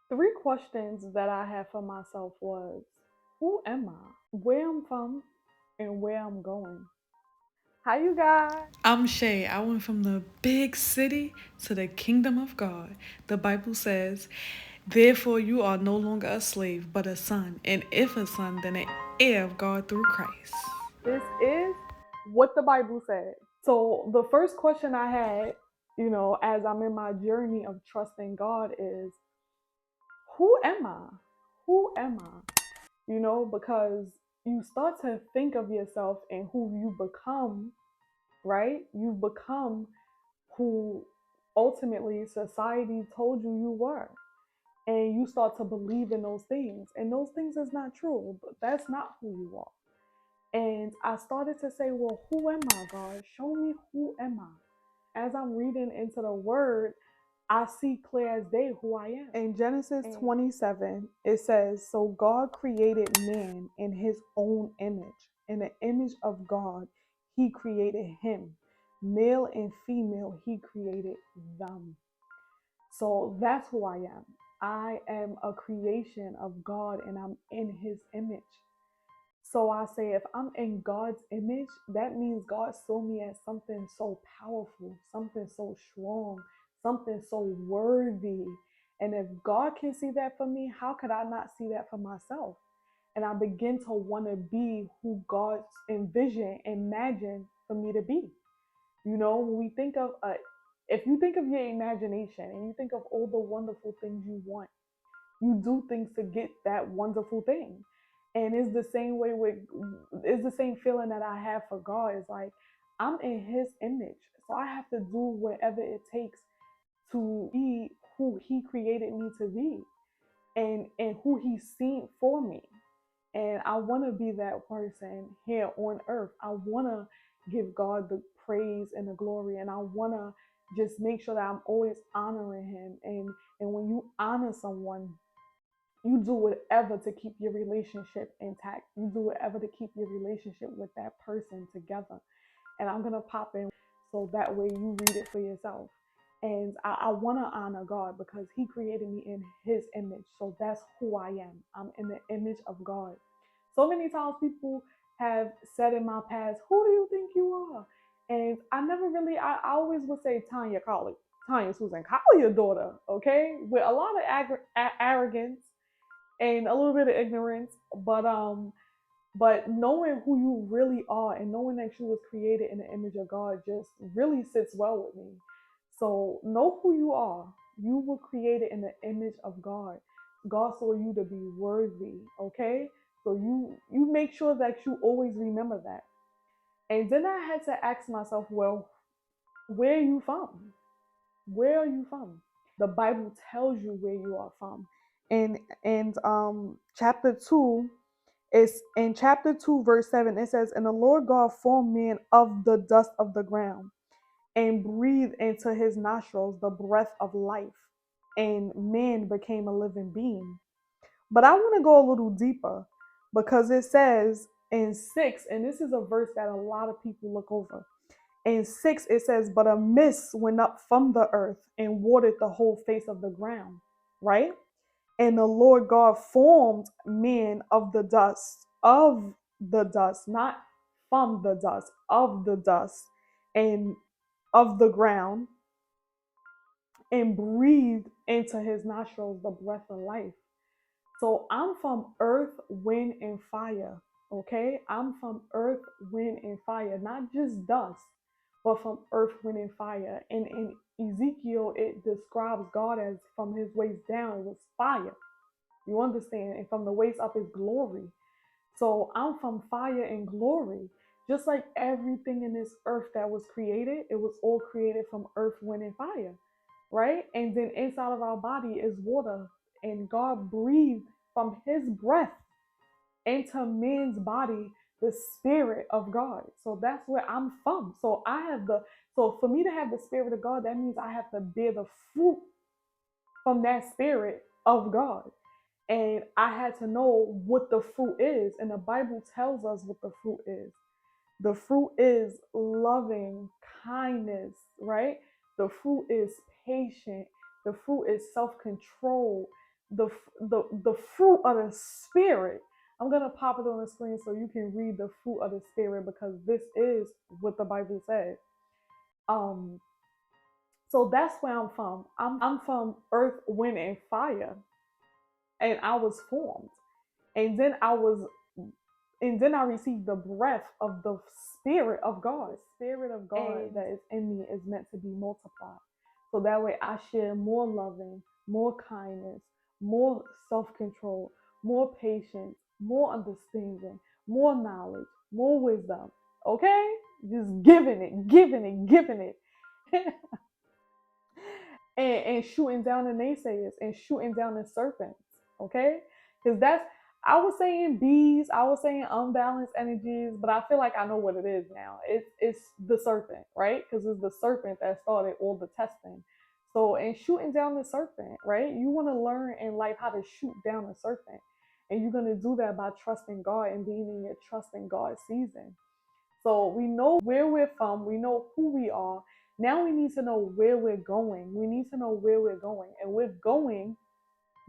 Three questions that I had for myself was, who am I? Where I'm from and where I'm going. Hi you guys. I'm Shay. I went from the big city to the kingdom of God. The Bible says, therefore you are no longer a slave, but a son. And if a son, then an heir of God through Christ. This is what the Bible said. So the first question I had, as I'm in my journey of trusting God is, who am I? Who am I? Because you start to think of yourself and who you become, right? You become who ultimately society told you were. And you start to believe in those things. And those things is not true. But that's not who you are. And I started to say, well, who am I, God? Show me who am I. As I'm reading into the word, I see clear as day who I am. In Genesis 27, it says, so God created man in his own image. In the image of God, he created him. Male and female, he created them. So that's who I am. I am a creation of God and I'm in his image. So I say, if I'm in God's image, that means God saw me as something so powerful, something so strong, something so worthy. And if God can see that for me, how could I not see that for myself? And I begin to want to be who God envisioned, imagined for me to be. When we think of if you think of your imagination and you think of all the wonderful things you want, you do things to get that wonderful thing. And it's the same way with it's the same feeling that I have for God. It's like I'm in his image. So I have to do whatever it takes to be who he created me to be and who he's seen for me. And I want to be that person here on earth. I want to give God the praise and the glory. And I want to just make sure that I'm always honoring him. And when you honor someone, you do whatever to keep your relationship intact. You do whatever to keep your relationship with that person together. And I'm going to pop in so that way you read it for yourself. And I want to honor God because he created me in his image. So that's who I am. I'm in the image of God. So many times people have said in my past, who do you think you are? And I never really, I always would say Tanya Colley, Tanya Susan Colley, your daughter, okay? With a lot of arrogance and a little bit of ignorance, but knowing who you really are and knowing that you was created in the image of God just really sits well with me. So know who you are. You were created in the image of God. God saw you to be worthy. Okay, so you make sure that you always remember that. And then I had to ask myself, well, where are you from? Where are you from? The Bible tells you where you are from. And chapter 2 is in chapter 2 verse 7, it says, and the Lord God formed man of the dust of the ground and breathed into his nostrils the breath of life, and man became a living being. But I want to go a little deeper because it says in 6, and this is a verse that a lot of people look over. In 6, it says, but a mist went up from the earth and watered the whole face of the ground, right? And the Lord God formed man of the dust, not from the dust, of the dust, and of the ground, and breathed into his nostrils the breath of life. So I'm from earth, wind, and fire. Okay? I'm from earth, wind, and fire, not just dust, but from earth, wind, and fire. And in Ezekiel, it describes God as from his waist down, it was fire. You understand? And from the waist up is glory. So I'm from fire and glory. Just like everything in this earth that was created, it was all created from earth, wind, and fire, right? And then inside of our body is water. And God breathed from his breath into man's body the spirit of God. So that's where I'm from. So for me to have the spirit of God, that means I have to bear the fruit from that spirit of God. And I had to know what the fruit is. And the Bible tells us what the fruit is. The fruit is loving kindness, right? The fruit is patient. The fruit is self control. the fruit of the spirit. I'm gonna pop it on the screen so you can read the fruit of the spirit, because this is what the Bible said. Um, so that's where I'm from. I'm from earth, wind, and fire, and I was formed, and then I received the breath of the Spirit of God. The Spirit of God that is in me is meant to be multiplied. So that way I share more loving, more kindness, more self control, more patience, more understanding, more knowledge, more wisdom. Okay? Just giving it, giving it, giving it. And shooting down the naysayers and shooting down the serpents. Okay? Because I was saying bees, I was saying unbalanced energies, but I feel like I know what it is now. It's the serpent, right? Because it's the serpent that started all the testing. So, and shooting down the serpent, right? You want to learn in life how to shoot down the serpent. And you're going to do that by trusting God and being in your trusting God season. So we know where we're from, we know who we are. Now we need to know where we're going. We need to know where we're going. And we're going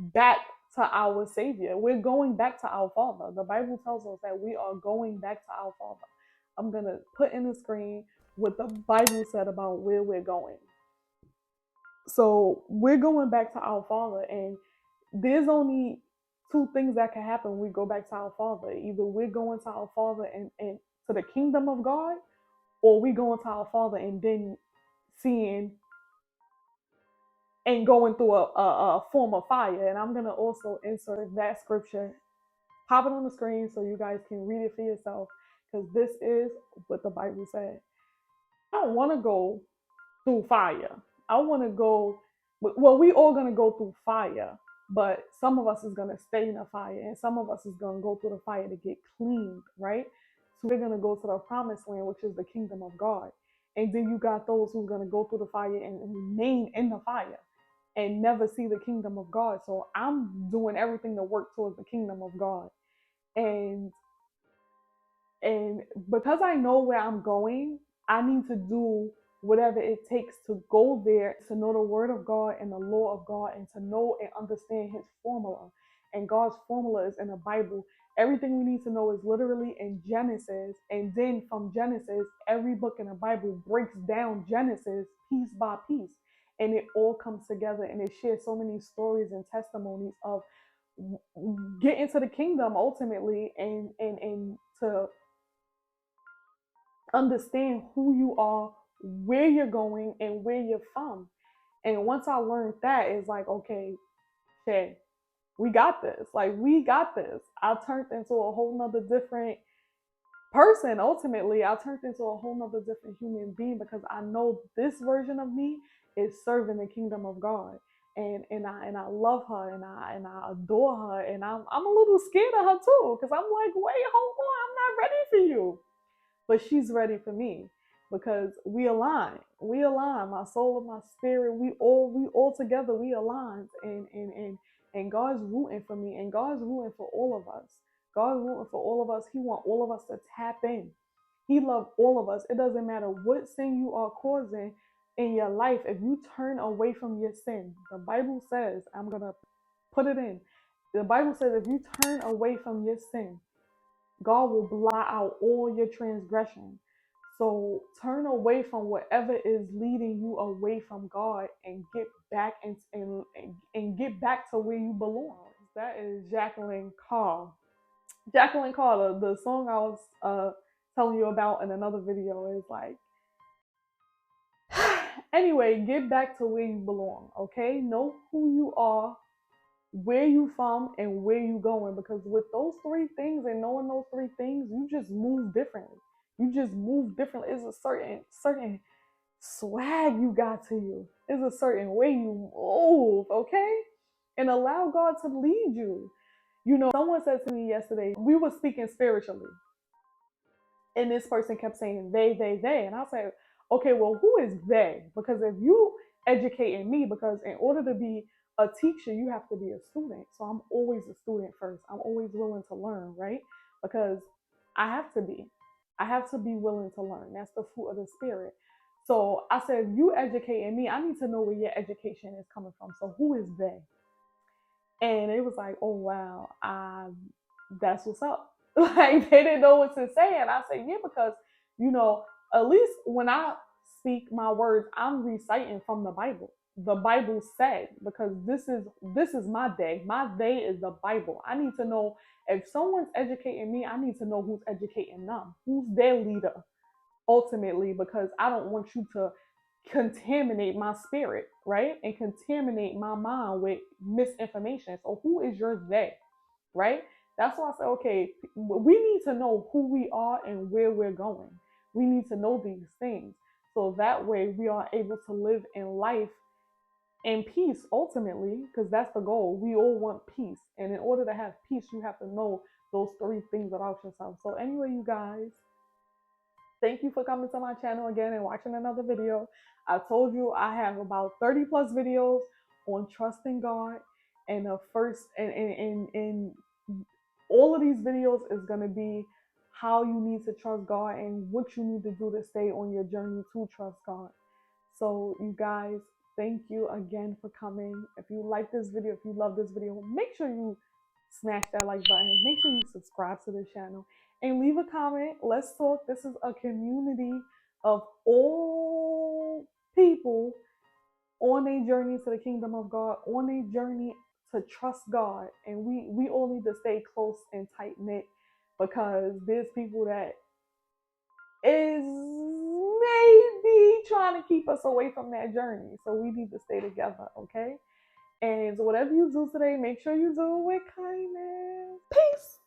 back to our Savior. We're going back to our Father. The Bible tells us that we are going back to our Father. I'm going to put in the screen what the Bible said about where we're going. So we're going back to our Father, and there's only two things that can happen when we go back to our Father. Either we're going to our Father and to the kingdom of God, or we going to our Father and then seeing and going through a form of fire. And I'm going to also insert that scripture, pop it on the screen so you guys can read it for yourself, because this is what the Bible said. I don't want to go through fire. I want to go, well, we all going to go through fire, but some of us is going to stay in the fire, and some of us is going to go through the fire to get cleaned, right? So we're going to go to the promised land, which is the kingdom of God. And then you got those who's going to go through the fire and remain in the fire and never see the kingdom of God. So I'm doing everything to work towards the kingdom of God. And and because I know where I'm going, I need to do whatever it takes to go there, to know the word of God and the law of God, and to know and understand his formula. And God's formula is in the Bible. Everything we need to know is literally in Genesis. And then from Genesis, every book in the Bible breaks down Genesis piece by piece. And it all comes together, and it shares so many stories and testimonies of getting to the kingdom ultimately, and to understand who you are, where you're going, and where you're from. And once I learned that, it's like, okay, Shay, we got this. Like, we got this. I turned into a whole nother different person. Ultimately, I turned into a whole nother different human being, because I know this version of me is serving the kingdom of God. And I love her, and I adore her, and I'm a little scared of her too, because I'm like, wait, hold on, I'm not ready for you, but she's ready for me, because we align. We align. My soul and my spirit. We all together. We align, and God's rooting for me, and God's rooting for all of us. God's rooting for all of us. He wants all of us to tap in. He loves all of us. It doesn't matter what sin you are causing in your life. If you turn away from your sin, the Bible says, I'm gonna put it in. The Bible says if you turn away from your sin, God will blot out all your transgression. So turn away from whatever is leading you away from God, and get back and get back to where you belong. That is Jacqueline Carr. Jacqueline Carr, the song I was telling you about in another video, is like, anyway, get back to where you belong, okay? Know who you are, where you from, and where you going, because with those three things and knowing those three things, you just move differently. You just move differently. It's a certain swag you got to you. It's a certain way you move, okay? And allow God to lead you. You know, someone said to me yesterday, we were speaking spiritually, and this person kept saying they, and I said, okay, well, who is they? Because if you educating me, because in order to be a teacher, you have to be a student. So I'm always a student first. I'm always willing to learn, right? Because I have to be. I have to be willing to learn. That's the fruit of the spirit. So I said, you educating me, I need to know where your education is coming from. So who is they? And it was like, oh wow, that's what's up. Like they didn't know what to say, and I said, yeah, because you know, at least when I speak my words, I'm reciting from the Bible. The Bible said, because this is my day. My day is the Bible. I need to know if someone's educating me. I need to know who's educating them, who's their leader ultimately, because I don't want you to contaminate my spirit, right? And contaminate my mind with misinformation. So who is your they, right? That's why I say, okay, we need to know who we are and where we're going. We need to know these things. So that way we are able to live in life in peace ultimately, because that's the goal. We all want peace. And in order to have peace, you have to know those three things about yourself. So anyway, you guys, thank you for coming to my channel again and watching another video. I told you I have about 30 plus videos on trusting God. And the first and all of these videos is going to be how you need to trust God and what you need to do to stay on your journey to trust God. So you guys, thank you again for coming. If you like this video, if you love this video, make sure you smash that like button. Make sure you subscribe to the channel and leave a comment. Let's talk. This is a community of all people on a journey to the kingdom of God, on a journey to trust God. And we all need to stay close and tight knit, because there's people that is maybe trying to keep us away from that journey. So we need to stay together, okay? And whatever you do today, make sure you do it with kindness. Peace.